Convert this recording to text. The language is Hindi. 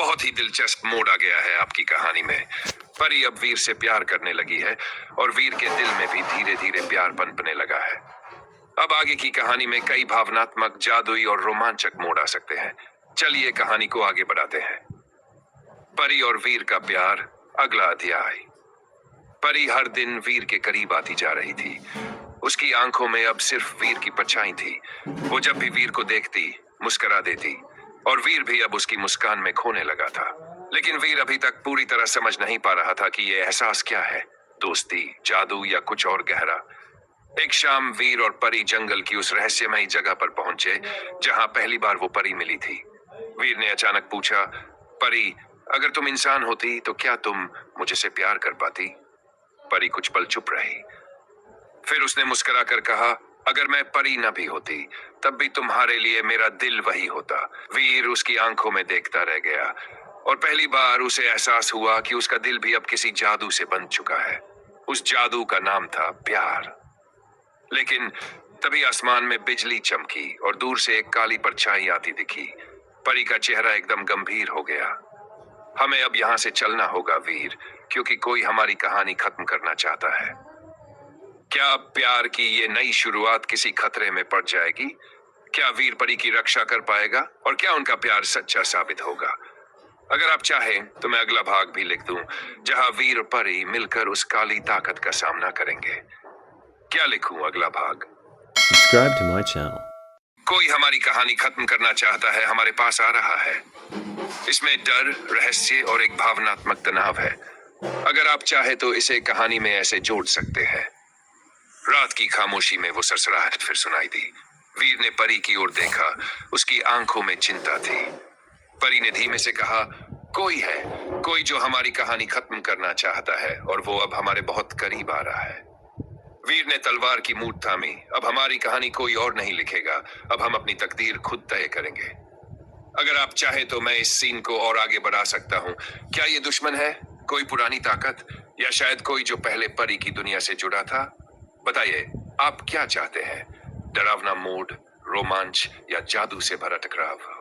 बहुत ही दिलचस्प मोड़ आ गया है आपकी कहानी में। परी अब वीर से प्यार करने लगी है और वीर के दिल में भी धीरे धीरे प्यार पनपने लगा है। अब आगे की कहानी में कई भावनात्मक, जादुई और रोमांचक मोड़ आ सकते हैं। चलिए कहानी को आगे बढ़ाते हैं। परी और वीर का प्यार, अगला अध्याय। परी हर दिन वीर के करीब आती जा रही थी। उसकी आंखों में अब सिर्फ वीर की परछाई थी। वो जब भी वीर को देखती, मुस्कुरा देती और वीर भी अब उसकी मुस्कान में खोने लगा था। लेकिन वीर अभी तक पूरी तरह समझ नहीं पा रहा था कि ये एहसास क्या है, दोस्ती, जादू या कुछ और गहरा। एक शाम वीर और परी जंगल की उस रहस्यमयी जगह पर पहुंचे जहां पहली बार वो परी मिली थी। वीर ने अचानक पूछा, परी, अगर तुम इंसान होती तो क्या तुम मुझसे प्यार कर पाती? परी कुछ पल चुप रही। फिर उसने मुस्कुरा कर कहा, अगर मैं परी न भी होती तब भी तुम्हारे लिए मेरा दिल वही होता। वीर उसकी आंखों में देखता रह गया और पहली बार उसे एहसास हुआ कि उसका दिल भी अब किसी जादू से बंध चुका है। उस जादू का नाम था प्यार। लेकिन तभी आसमान में बिजली चमकी और दूर से एक काली परछाई आती दिखी। परी का चेहरा एकदम गंभीर हो गया। हमें अब यहां से चलना होगा वीर, क्योंकि कोई हमारी कहानी खत्म करना चाहता है। क्या अब प्यार की ये नई शुरुआत किसी खतरे में पड़ जाएगी? क्या वीर परी की रक्षा कर पाएगा और क्या उनका प्यार सच्चा साबित होगा? अगर आप चाहें तो मैं अगला भाग भी लिख दूं, जहां वीर और परी मिलकर उस काली ताकत का सामना करेंगे। क्या लिखूं अगला भाग? Subscribe to my channel. कोई हमारी कहानी खत्म करना चाहता है, हमारे पास आ रहा है। इसमें डर, रहस्य और एक भावनात्मक तनाव है। अगर आप चाहे तो इसे कहानी में ऐसे जोड़ सकते हैं। रात की खामोशी में वो सरसराहट फिर सुनाई दी। वीर ने परी की ओर देखा। उसकी आंखों में चिंता थी। परी ने धीमे से कहा, कोई है, कोई जो हमारी कहानी खत्म करना चाहता है और वो अब हमारे बहुत करीब आ रहा है। वीर ने तलवार की मूठ थामी। अब हमारी कहानी कोई और नहीं लिखेगा, अब हम अपनी तकदीर खुद तय करेंगे। अगर आप चाहे तो मैं इस सीन को और आगे बढ़ा सकता हूँ। क्या ये दुश्मन है, कोई पुरानी ताकत, या शायद कोई जो पहले परी की दुनिया से जुड़ा था? बताइए, आप क्या चाहते हैं? डरावना मोड़, रोमांच या जादू से भरा टकराव?